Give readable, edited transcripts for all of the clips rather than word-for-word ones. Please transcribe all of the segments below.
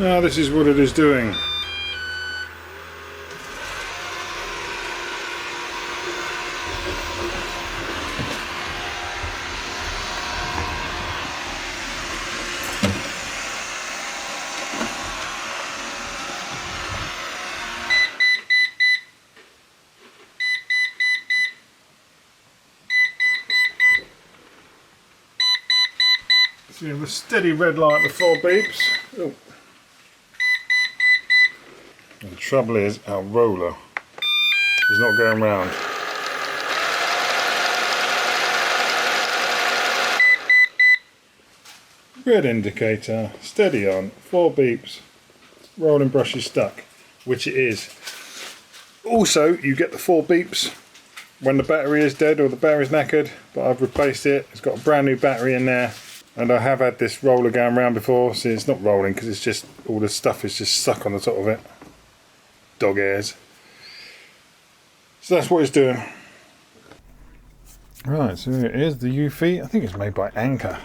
Now this is what it is doing. So the steady red light before beeps. Oh. The trouble is our roller is not going round. Red indicator, steady on, 4 beeps, rolling brush is stuck, which it is. Also, you get the 4 beeps when the battery is dead or the battery's knackered, but I've replaced it. It's got a brand new battery in there. And I have had this roller going around before, so it's not rolling because it's just all the stuff is just stuck on the top of it. Dog hairs. So that's what it's doing. Right, so here it is, the Eufy. I think it's made by Anchor.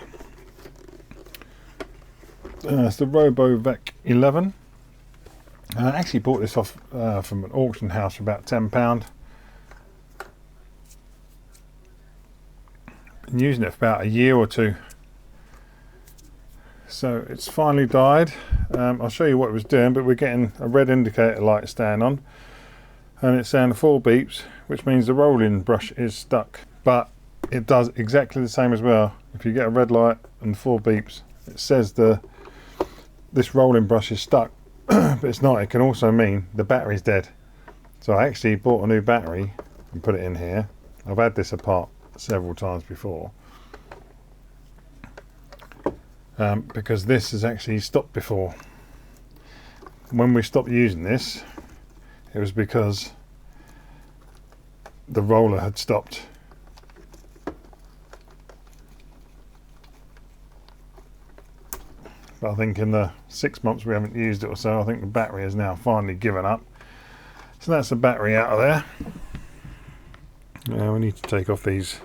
It's the Robovac 11. I actually bought this off from an auction house for about £10. Been using it for about a year or two. So it's finally died. I'll show you what it was doing, but we're getting a red indicator light staying on, and it's saying 4 beeps, which means the rolling brush is stuck. But it does exactly the same as well. If you get a red light and 4 beeps, it says this rolling brush is stuck, but it's not. It can also mean the battery's dead. So I actually bought a new battery and put it in here. I've had this apart several times before. Because this has actually stopped before. When we stopped using this, it was because the roller had stopped. But I think in the 6 months we haven't used it or so, I think the battery has now finally given up. So that's the battery out of there. Now we need to take off these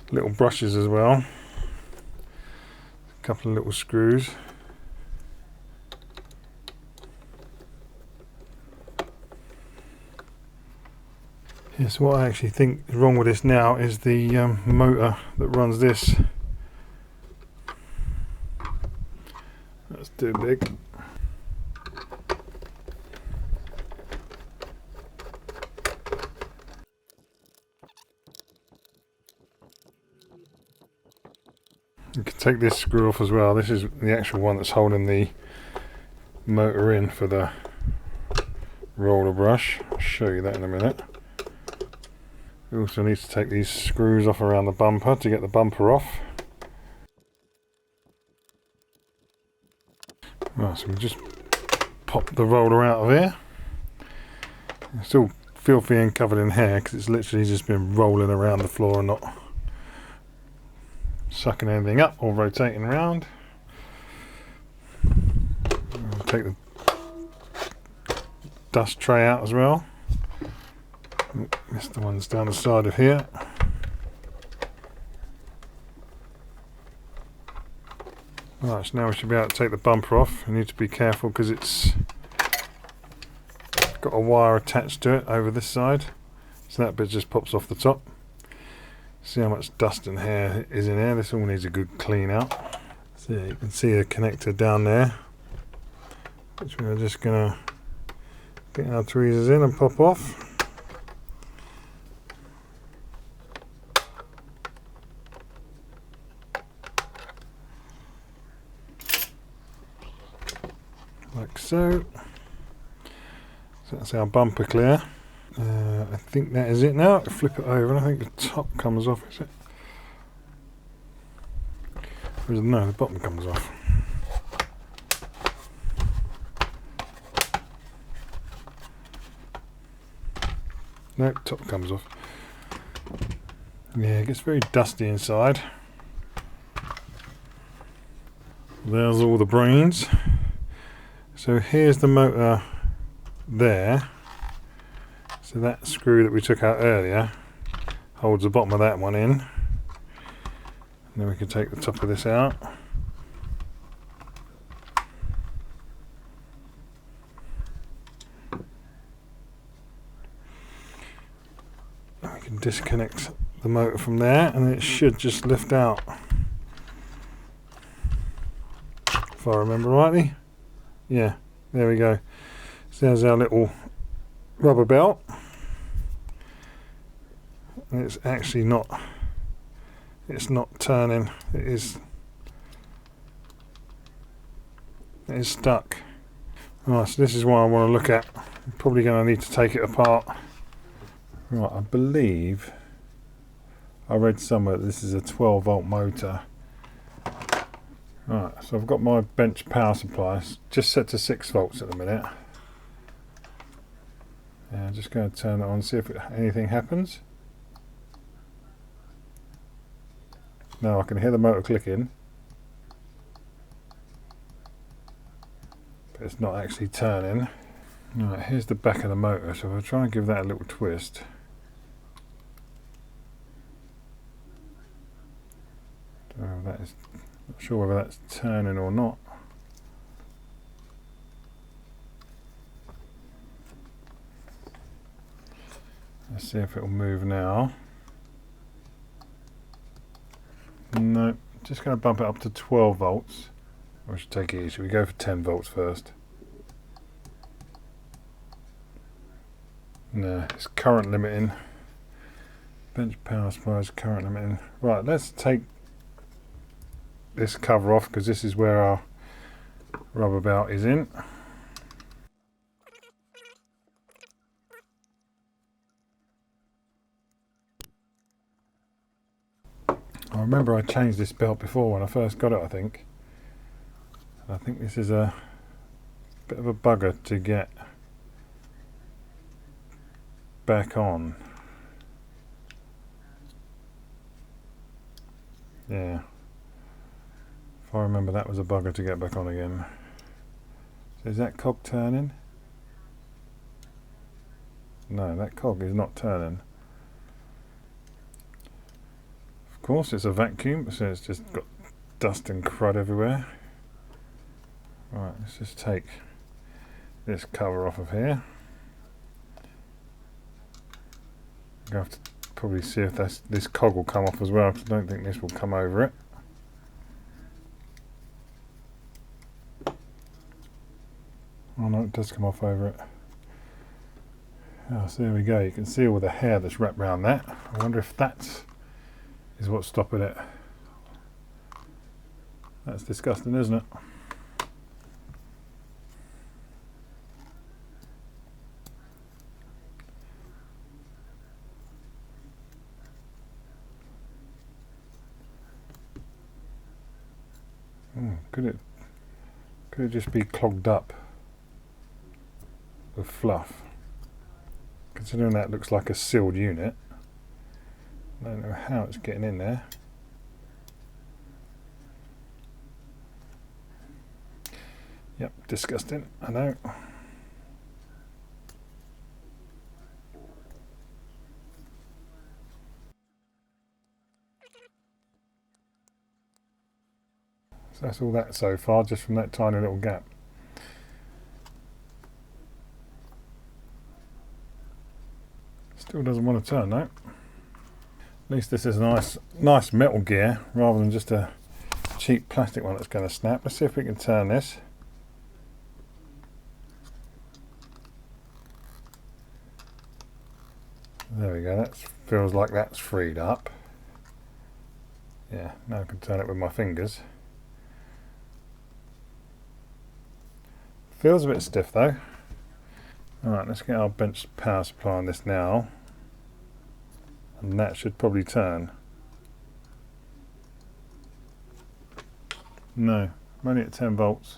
little brushes as well. Couple of little screws. Yes, what I actually think is wrong with this now is the motor that runs this. That's too big. You can take this screw off as well. This is the actual one that's holding the motor in for the roller brush. I'll show you that in a minute. We also need to take these screws off around the bumper to get the bumper off. Right, so we just pop the roller out of here. It's still filthy and covered in hair because it's literally just been rolling around the floor and not sucking anything up or rotating around. I'll take the dust tray out as well. Missed the ones down the side of here. Right, so now we should be able to take the bumper off. You need to be careful because it's got a wire attached to it over this side, so that bit just pops off the top. See how much dust and hair is in here. This all needs a good clean out. So you can see the connector down there, which we're just going to get our tweezers in and pop off. Like so. So that's our bumper clear. I think that is it now. Flip it over and I think the top comes off, is it? No, the bottom comes off. No, top comes off. Yeah, it gets very dusty inside. There's all the brains. So here's the motor there. So that screw that we took out earlier holds the bottom of that one in. And then we can take the top of this out. can disconnect the motor from there and it should just lift out, if I remember rightly. Yeah, there we go. So there's our little rubber belt, and it's actually not, it's not turning, it is stuck. Right, so this is what I want to look at. I'm probably going to need to take it apart. Right, I believe I read somewhere that this is a 12 volt motor. Right, so I've got my bench power supply, it's just set to 6 volts at the minute. Yeah, I'm just going to turn it on, see if anything happens. Now I can hear the motor clicking, but it's not actually turning. Right, here's the back of the motor, so if I try and give that a little twist. That is, not sure whether that's turning or not. Let's see if it'll move now. No, just going to bump it up to 12 volts. I should take it easy. We go for 10 volts first. No, it's current limiting. Bench power supply is current limiting. Right, let's take this cover off because this is where our rubber belt is in. I remember I changed this belt before when I first got it, I think. I think this is a bit of a bugger to get back on. Yeah. If I remember, that was a bugger to get back on again. So is that cog turning? No, that cog is not turning. Of course, it's a vacuum, so it's just got dust and crud everywhere. Right, let's just take this cover off of here. I'm going to have to probably see if this cog will come off as well, because I don't think this will come over it. Oh no, it does come off over it. Oh, so there we go. You can see all the hair that's wrapped around that. I wonder if that is what's stopping it. That's disgusting, isn't it? Could it just be clogged up with fluff? Considering that looks like a sealed unit, I don't know how it's getting in there. Yep, disgusting, I know. So that's all that so far, just from that tiny little gap. Still doesn't want to turn though. At least this is a nice metal gear rather than just a cheap plastic one that's going to snap. Let's see if we can turn this. There we go, that feels like that's freed up. Yeah, now I can turn it with my fingers. Feels a bit stiff though. Alright, let's get our bench power supply on this now. And that should probably turn. No, I'm only at 10 volts.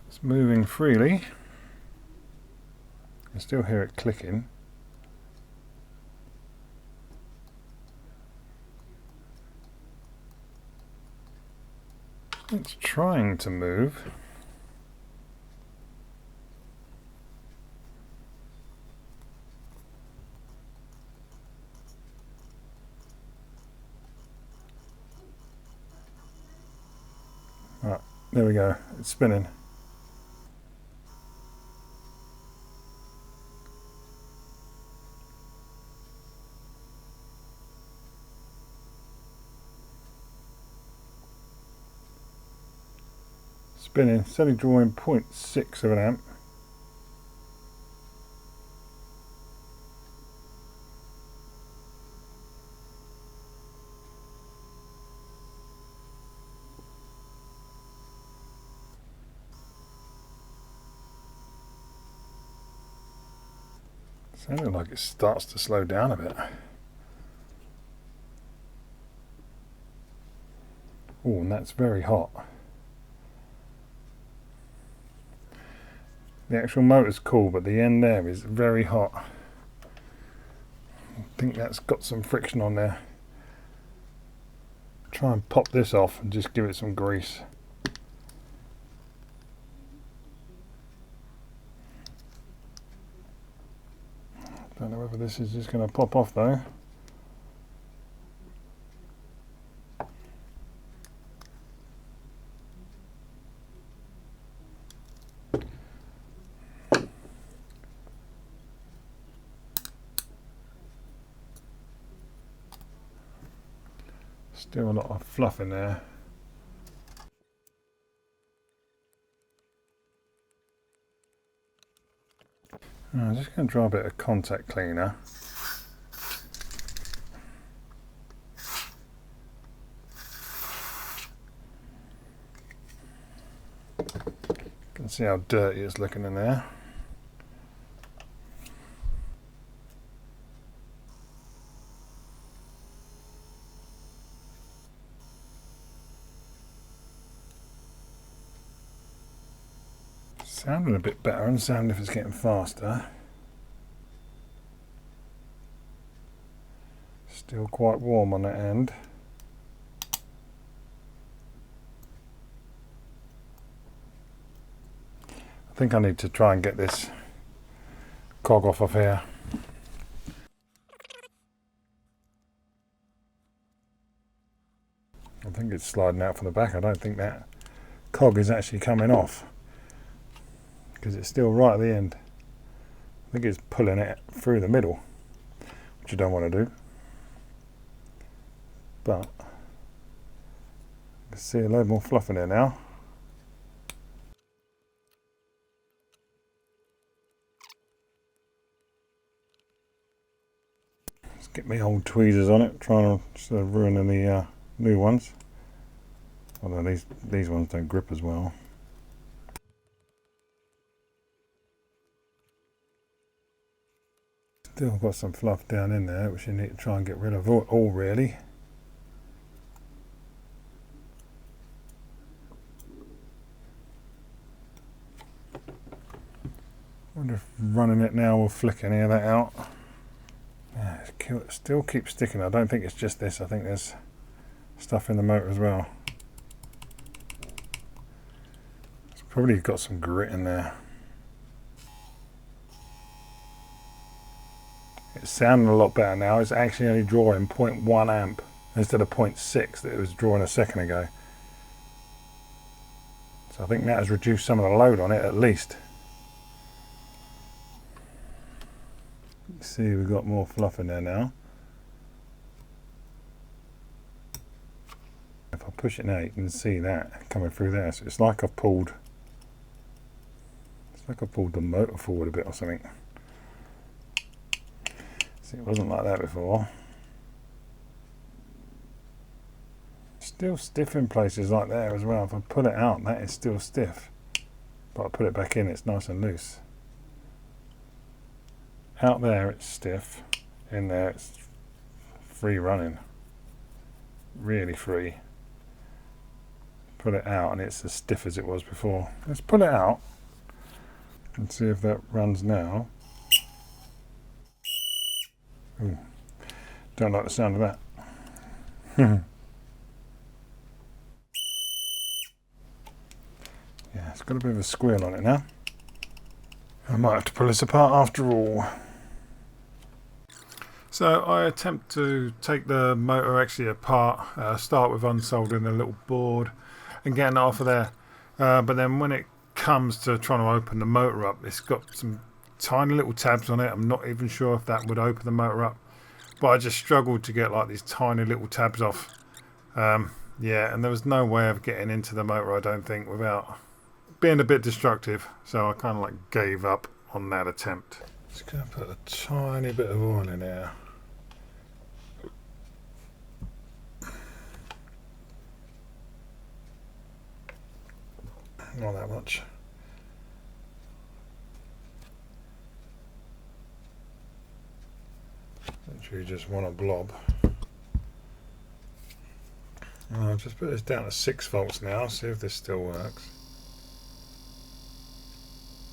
It's moving freely. I still hear it clicking. It's trying to move. Right, there we go, it's spinning. spinning. It's only drawing 0.6 of an amp. Sounding like it starts to slow down a bit. Oh, and that's very hot. The actual motor's cool, but the end there is very hot. I think that's got some friction on there. Try and pop this off and just give it some grease. Don't know whether this is just going to pop off though. Still a lot of fluff in there. I'm just going to try a bit of contact cleaner. You can see how dirty it's looking in there. Sounding a bit better, and sound if it's getting faster. Still quite warm on that end. I think I need to try and get this cog off of here. I think it's sliding out from the back. I don't think that cog is actually coming off, because it's still right at the end. I think it's pulling it through the middle, which you don't want to do. But I can see a load more fluff in there now. Let's get my old tweezers on it, trying to sort of ruin the new ones. Although these ones don't grip as well. Still got some fluff down in there, which you need to try and get rid of all really. Wonder if running it now will flick any of that out. Yeah, it still keeps sticking. I don't think it's just this. I think there's stuff in the motor as well. It's probably got some grit in there. It's sounding a lot better now. It's actually only drawing 0.1 amp instead of 0.6 that it was drawing a second ago. So I think that has reduced some of the load on it at least. See, we've got more fluff in there now. If I push it now, you can see that coming through there. So it's like I've pulled the motor forward a bit or something. See, it wasn't like that before. Still stiff in places like there as well. If I pull it out, that is still stiff. But I put it back in, it's nice and loose. Out there it's stiff, in there it's free running, really free. Pull it out and it's as stiff as it was before. Let's pull it out and see if that runs now. Ooh, don't like the sound of that. Yeah, it's got a bit of a squeal on it now. I might have to pull this apart after all. So I attempt to take the motor actually apart, start with unsoldering the little board and getting it off of there. But then when it comes to trying to open the motor up, it's got some tiny little tabs on it. I'm not even sure if that would open the motor up. But I just struggled to get like these tiny little tabs off. Yeah, and there was no way of getting into the motor, I don't think, without being a bit destructive, so I kind of like gave up on that attempt. Just going to put a tiny bit of oil in here. Not that much. Literally just want a blob. I'll just put this down to 6 volts now, see if this still works.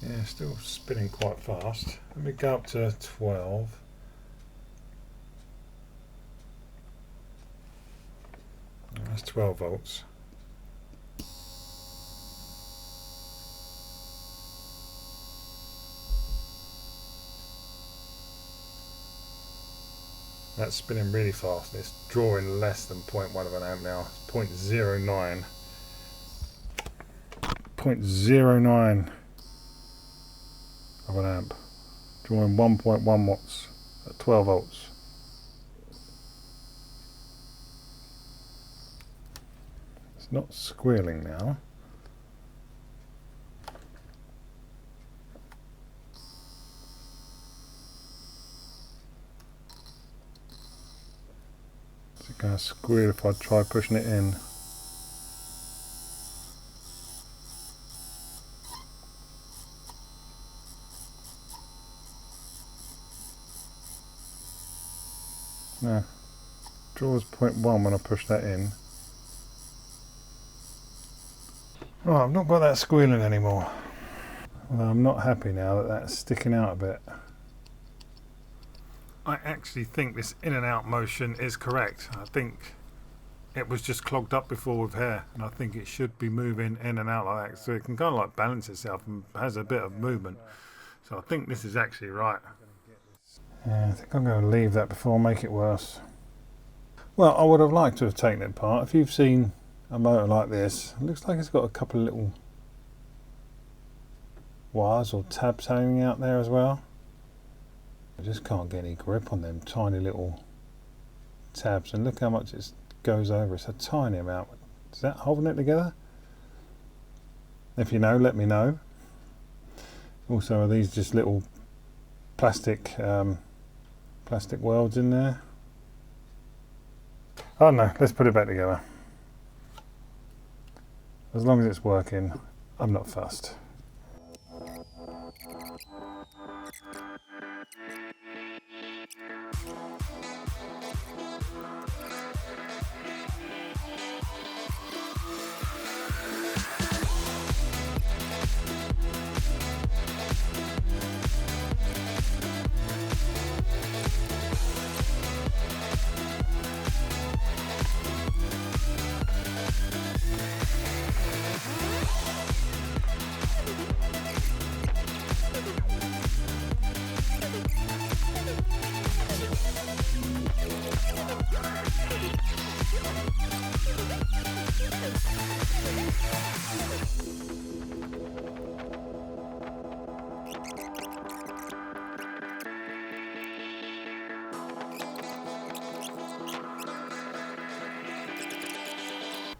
Yeah, still spinning quite fast. Let me go up to 12. That's 12 volts. That's spinning really fast. It's drawing less than 0.1 of an amp now. It's 0.09. 0.09 of an amp. Drawing 1.1 watts at 12 volts. It's not squealing now. It's going to squeal if I try pushing it in. No, draws 0.1 when I push that in. Oh, I've not got that squealing anymore. Although I'm not happy now that that's sticking out a bit. I actually think this in and out motion is correct. I think it was just clogged up before with hair, and I think it should be moving in and out like that, so it can kind of like balance itself and has a bit of movement. So I think this is actually right. Yeah, I think I'm going to leave that before I make it worse. Well, I would have liked to have taken it apart. If you've seen a motor like this, it looks like it's got a couple of little wires or tabs hanging out there as well. I just can't get any grip on them tiny little tabs, and look how much it goes over. It's a tiny amount. Is that holding it together? If you know, let me know. Also, are these just little plastic welds in there? Oh no, let's put it back together. As long as it's working, I'm not fussed.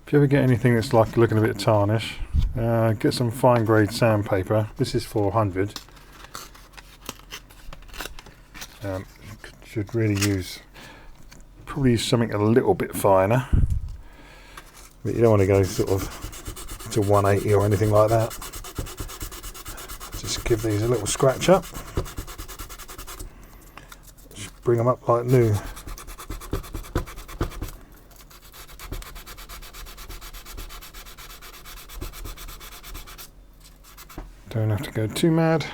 If you ever get anything that's like looking a bit tarnish, get some fine grade sandpaper. This is 400. Should really probably use something a little bit finer, but you don't want to go sort of to 180 or anything like that. Just give these a little scratch up. Just bring them up like new. Don't have to go too mad.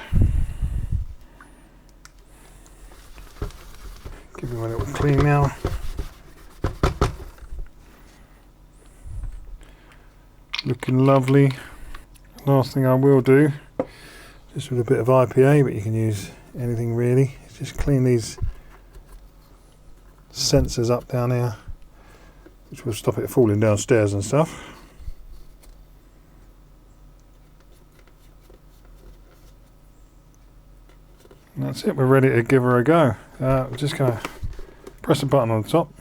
Give them a little clean now. Looking lovely. Last thing I will do, just with a bit of IPA, but you can use anything really, is just clean these sensors up down here, which will stop it falling downstairs and stuff. And that's it, we're ready to give her a go. I'm just going to press the button on the top.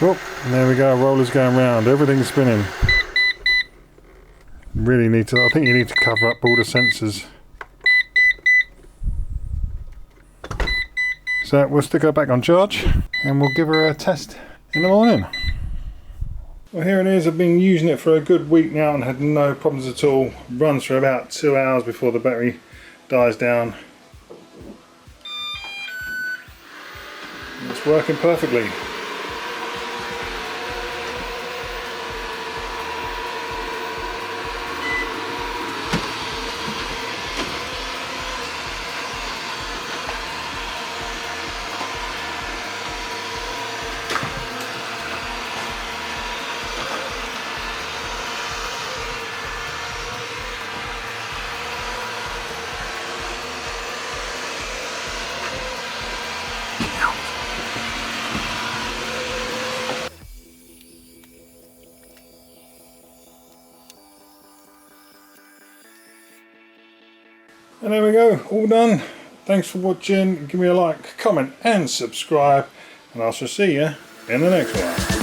Oh, there we go, roller's going round, everything's spinning. Really need to, I think you need to cover up all the sensors. So we'll stick her back on charge and we'll give her a test in the morning. Well, here it is. I've been using it for a good week now and had no problems at all. Runs for about 2 hours before the battery dies down. It's working perfectly. And there we go, all done. Thanks for watching. Give me a like, comment and subscribe, and I shall see you in the next one.